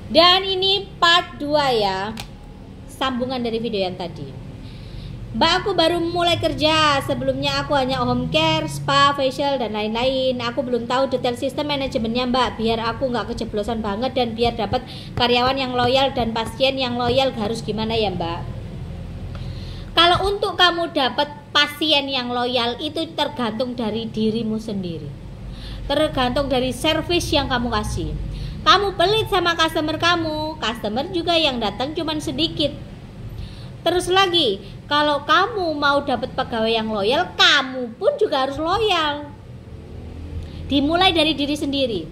Dan ini part 2 ya, sambungan dari video yang tadi. Mbak, aku baru mulai kerja. Sebelumnya aku hanya home care, spa, facial, dan lain-lain. Aku belum tahu detail sistem manajemennya Mbak. Biar aku nggak kejeblosan banget dan biar dapat karyawan yang loyal dan pasien yang loyal, harus gimana ya Mbak? Kalau untuk kamu dapat pasien yang loyal itu tergantung dari dirimu sendiri. Tergantung dari service yang kamu kasih. Kamu pelit sama customer kamu, customer juga yang datang cuman sedikit. Terus lagi, kalau kamu mau dapat pegawai yang loyal, kamu pun juga harus loyal. Dimulai dari diri sendiri.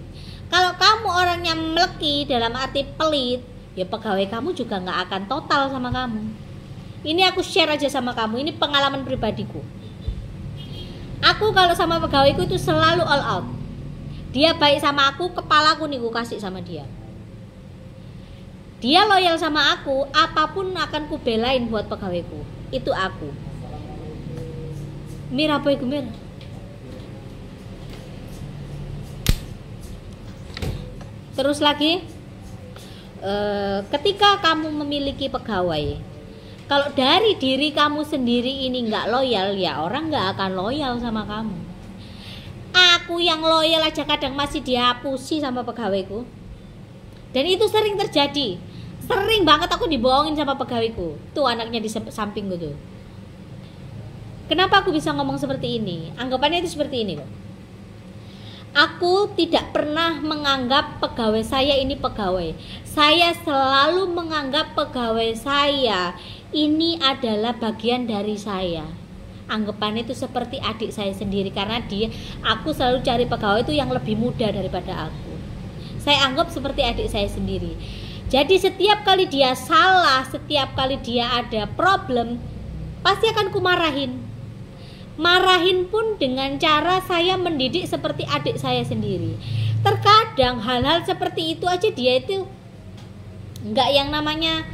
Kalau kamu orangnya meleki dalam arti pelit, ya pegawai kamu juga nggak akan total sama kamu. Ini aku share aja sama kamu, ini pengalaman pribadiku. Aku kalau sama pegawaiku itu selalu all out. Dia baik sama aku, kepalaku nih aku kasih sama dia. Dia loyal sama aku, apapun akan ku belain buat pegawaiku. Itu aku. Mir apa itu Mir? Terus lagi, ketika kamu memiliki pegawai, kalau dari diri kamu sendiri ini nggak loyal, ya orang nggak akan loyal sama kamu. Aku yang loyal aja kadang masih dihapusi sama pegawaiku. Dan itu sering terjadi. Sering banget aku dibohongin sama pegawaiku. Tuh anaknya di sampingku tuh. Kenapa aku bisa ngomong seperti ini? Anggapannya itu seperti ini loh. Aku tidak pernah menganggap pegawai saya ini pegawai. Saya selalu menganggap pegawai saya ini adalah bagian dari saya. Anggapannya itu seperti adik saya sendiri, karena aku selalu cari pegawai itu yang lebih muda daripada aku. Saya anggap seperti adik saya sendiri. Jadi setiap kali dia salah, setiap kali dia ada problem, pasti akan kumarahin. Marahin pun dengan cara saya mendidik seperti adik saya sendiri. Terkadang hal-hal seperti itu aja dia itu nggak yang namanya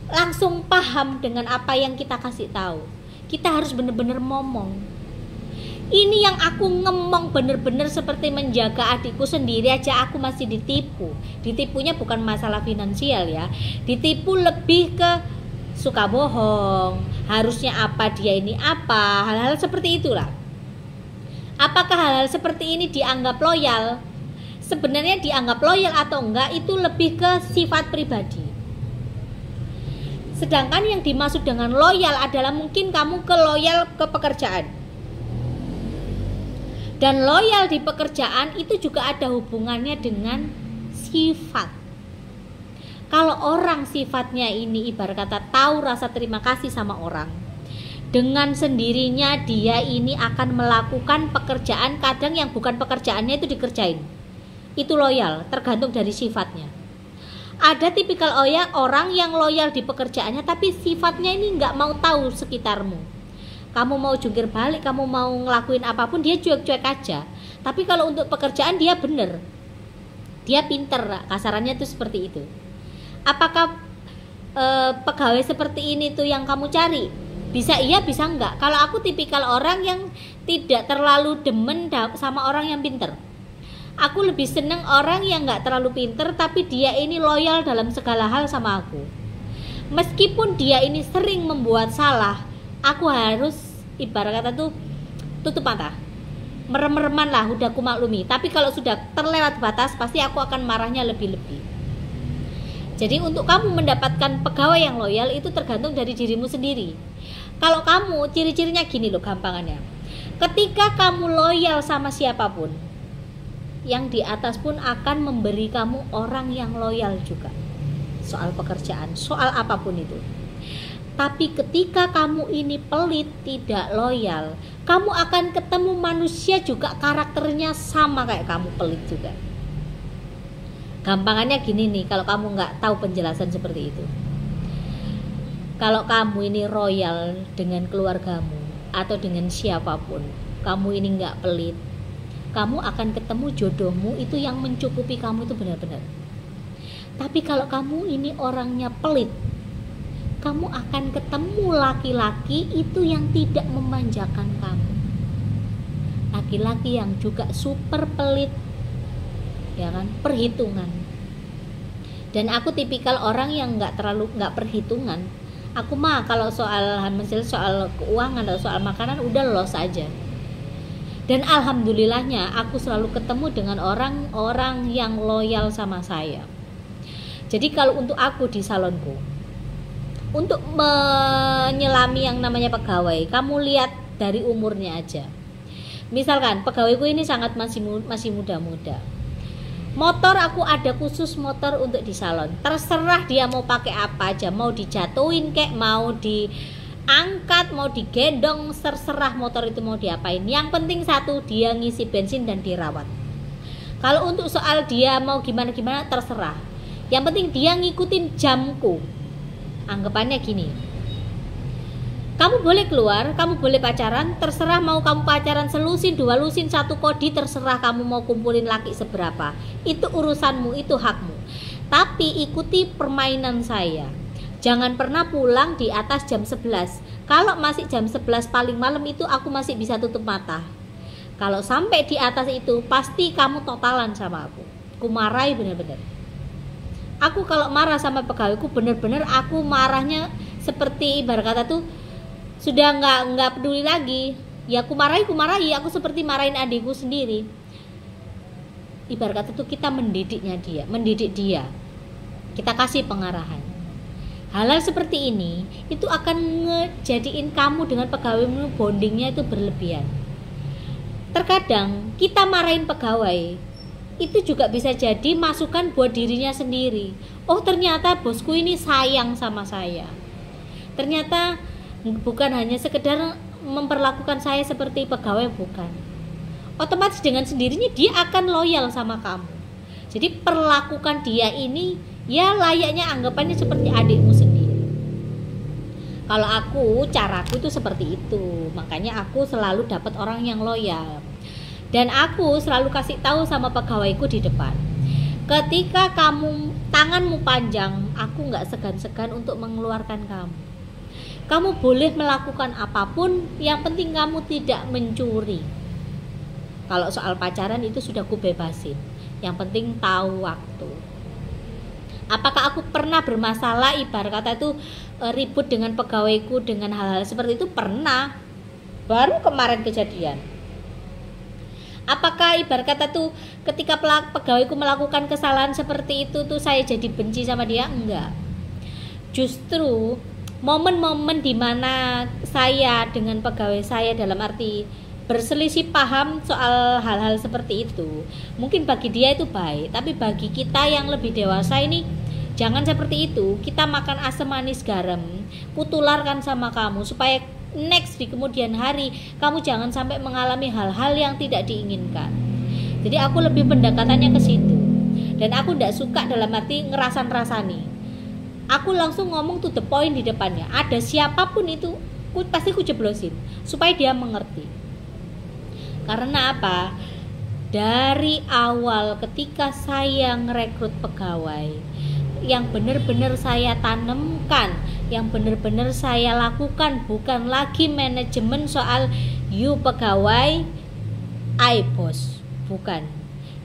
langsung paham dengan apa yang kita kasih tahu. Kita harus benar-benar ngomong. Ini yang aku ngemong bener-bener seperti menjaga adikku sendiri aja aku masih ditipu. Ditipunya bukan masalah finansial ya. Ditipu lebih ke suka bohong. Harusnya apa, dia ini apa. Hal-hal seperti itulah. Apakah hal-hal seperti ini dianggap loyal? Sebenarnya dianggap loyal atau enggak itu lebih ke sifat pribadi. Sedangkan yang dimaksud dengan loyal adalah mungkin kamu loyal ke pekerjaan. Dan loyal di pekerjaan itu juga ada hubungannya dengan sifat. Kalau orang sifatnya ini ibarat kata tahu rasa terima kasih sama orang, dengan sendirinya dia ini akan melakukan pekerjaan kadang yang bukan pekerjaannya itu dikerjain. Itu loyal, tergantung dari sifatnya. Ada tipikal orang yang loyal di pekerjaannya tapi sifatnya ini nggak mau tahu sekitarmu. Kamu mau jungkir balik, kamu mau ngelakuin apapun dia cuek-cuek aja. Tapi kalau untuk pekerjaan dia bener, dia pinter, kasarannya tuh seperti itu. Apakah pegawai seperti ini tuh yang kamu cari? Bisa iya, bisa enggak. Kalau aku tipikal orang yang tidak terlalu demen sama orang yang pinter. Aku lebih seneng orang yang gak terlalu pinter tapi dia ini loyal dalam segala hal sama aku. Meskipun dia ini sering membuat salah, aku harus ibarat kata tuh tutup mata, merem-mereman lah, udah aku maklumi. Tapi kalau sudah terlewat batas pasti aku akan marahnya lebih-lebih. Jadi untuk kamu mendapatkan pegawai yang loyal itu tergantung dari dirimu sendiri. Kalau kamu, ciri-cirinya gini loh gampangannya. Ketika kamu loyal sama siapapun, yang di atas pun akan memberi kamu orang yang loyal juga. Soal pekerjaan, soal apapun itu. Tapi ketika kamu ini pelit, tidak loyal, kamu akan ketemu manusia juga karakternya sama kayak kamu pelit juga. Gampangannya gini nih, kalau kamu nggak tahu penjelasan seperti itu. Kalau kamu ini royal dengan keluargamu atau dengan siapapun, kamu ini nggak pelit, kamu akan ketemu jodohmu itu yang mencukupi kamu itu benar-benar. Tapi kalau kamu ini orangnya pelit, kamu akan ketemu laki-laki itu yang tidak memanjakan kamu. Laki-laki yang juga super pelit, ya kan, perhitungan. Dan aku tipikal orang yang nggak perhitungan. Aku mah kalau soal keuangan atau soal makanan udah los aja. Dan alhamdulillahnya aku selalu ketemu dengan orang-orang yang loyal sama saya. Jadi kalau untuk aku di salonku, untuk menyelami yang namanya pegawai, kamu lihat dari umurnya aja. Misalkan pegawaiku ini sangat masih muda-muda. Motor aku ada khusus motor untuk di salon. Terserah dia mau pakai apa aja, mau dijatuhin kek, mau diangkat, mau digendong, terserah motor itu mau diapain. Yang penting satu, dia ngisi bensin dan dirawat. Kalau untuk soal dia mau gimana-gimana terserah. Yang penting dia ngikutin jamku. Anggapannya gini, kamu boleh keluar, kamu boleh pacaran, terserah mau kamu pacaran selusin, 2 lusin, 1 kodi, terserah kamu mau kumpulin laki seberapa. Itu urusanmu, itu hakmu. Tapi ikuti permainan saya. Jangan pernah pulang di atas jam 11. Kalau masih jam 11 paling malam itu aku masih bisa tutup mata. Kalau sampai di atas itu pasti kamu totalan sama aku. Aku marahi bener-bener. Aku kalau marah sama pegawaiku bener-bener aku marahnya seperti ibarat kata tuh sudah nggak peduli lagi. Ya aku marahi, aku seperti marahin adikku sendiri. Ibarat kata tuh kita mendidik dia. Kita kasih pengarahan. Hal-hal seperti ini itu akan ngejadiin kamu dengan pegawaimu bondingnya itu berlebihan. Terkadang kita marahin pegawai itu juga bisa jadi masukan buat dirinya sendiri. Oh ternyata bosku ini sayang sama saya. Ternyata bukan hanya sekedar memperlakukan saya seperti pegawai, bukan. Otomatis dengan sendirinya dia akan loyal sama kamu. Jadi perlakukan dia ini ya layaknya anggapannya seperti adikmu sendiri. Kalau caraku itu seperti itu. Makanya aku selalu dapat orang yang loyal. Dan aku selalu kasih tahu sama pegawaiku di depan, ketika tanganmu panjang, aku nggak segan-segan untuk mengeluarkan kamu. Kamu boleh melakukan apapun, yang penting kamu tidak mencuri. Kalau soal pacaran itu sudah kubebasin, yang penting tahu waktu. Apakah aku pernah bermasalah ibarat kata itu ribut dengan pegawaiku dengan hal-hal seperti itu? Pernah. Baru kemarin kejadian. Apakah ibarat kata tuh ketika pegawaiku melakukan kesalahan seperti itu tuh saya jadi benci sama dia? Enggak. Justru momen-momen dimana saya dengan pegawai saya dalam arti berselisih paham soal hal-hal seperti itu, mungkin bagi dia itu baik, tapi bagi kita yang lebih dewasa ini jangan seperti itu. Kita makan asam manis garam, kutularkan sama kamu supaya next di kemudian hari kamu jangan sampai mengalami hal-hal yang tidak diinginkan. Jadi aku lebih pendekatannya ke situ. Dan aku tidak suka dalam arti ngerasan-rasani. Aku langsung ngomong to the point di depannya. Ada siapapun itu pasti aku jeblosin supaya dia mengerti. Karena apa? Dari awal ketika saya ngerekrut pegawai, yang benar-benar saya tanamkan, yang benar-benar saya lakukan bukan lagi manajemen soal you pegawai, I bos, bukan.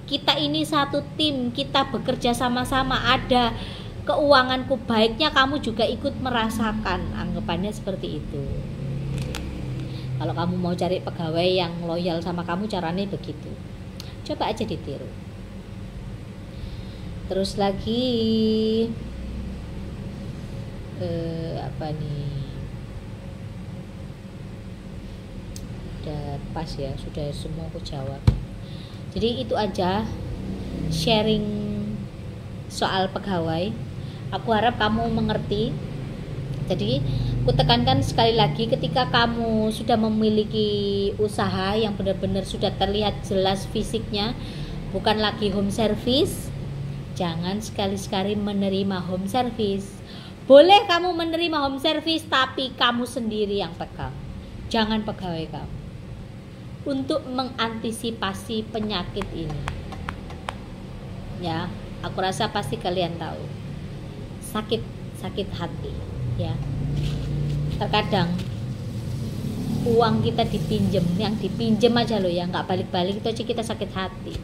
Kita ini satu tim, kita bekerja sama-sama, ada keuanganku baiknya kamu juga ikut merasakan, anggapannya seperti itu. Kalau kamu mau cari pegawai yang loyal sama kamu, caranya begitu. Coba aja ditiru. Terus lagi apa nih, udah pas ya, sudah semua aku jawab. Jadi itu aja sharing soal pegawai. Aku harap kamu mengerti. Jadi aku tekankan sekali lagi, ketika kamu sudah memiliki usaha yang benar-benar sudah terlihat jelas fisiknya, bukan lagi home service, jangan sekali-sekali menerima home service. Boleh kamu menerima home service, tapi kamu sendiri yang pegang, jangan pegawai kamu. Untuk mengantisipasi penyakit ini, ya, aku rasa pasti kalian tahu, sakit hati, ya. Terkadang uang kita dipinjem, yang dipinjem aja loh ya, nggak balik-balik, itu aja kita sakit hati.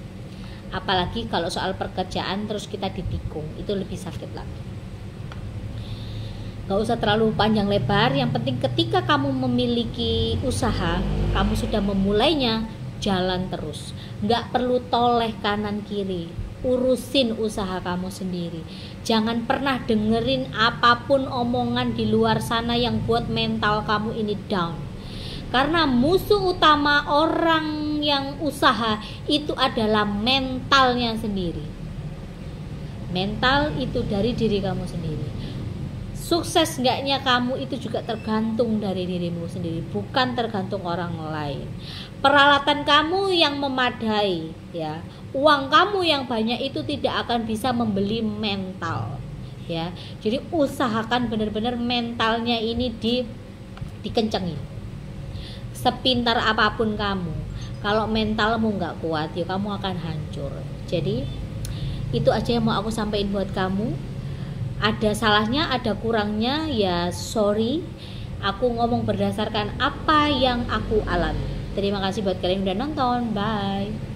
Apalagi kalau soal pekerjaan terus kita ditikung, itu lebih sakit lagi. Gak usah terlalu panjang lebar, yang penting ketika kamu memiliki usaha, kamu sudah memulainya, jalan terus. Gak perlu toleh kanan kiri, urusin usaha kamu sendiri. Jangan pernah dengerin apapun omongan di luar sana yang buat mental kamu ini down. Karena musuh utama orang yang usaha itu adalah mentalnya sendiri. Mental itu dari diri kamu sendiri. Sukses enggaknya kamu itu juga tergantung dari dirimu sendiri, bukan tergantung orang lain. Peralatan kamu yang memadai, ya, uang kamu yang banyak itu tidak akan bisa membeli mental, ya. Jadi usahakan benar-benar mentalnya ini dikencengin. Sepintar apapun kamu, kalau mentalmu nggak kuat, ya kamu akan hancur. Jadi itu aja yang mau aku sampaikan buat kamu. Ada salahnya, ada kurangnya, ya sorry. Aku ngomong berdasarkan apa yang aku alami. Terima kasih buat kalian yang udah nonton. Bye.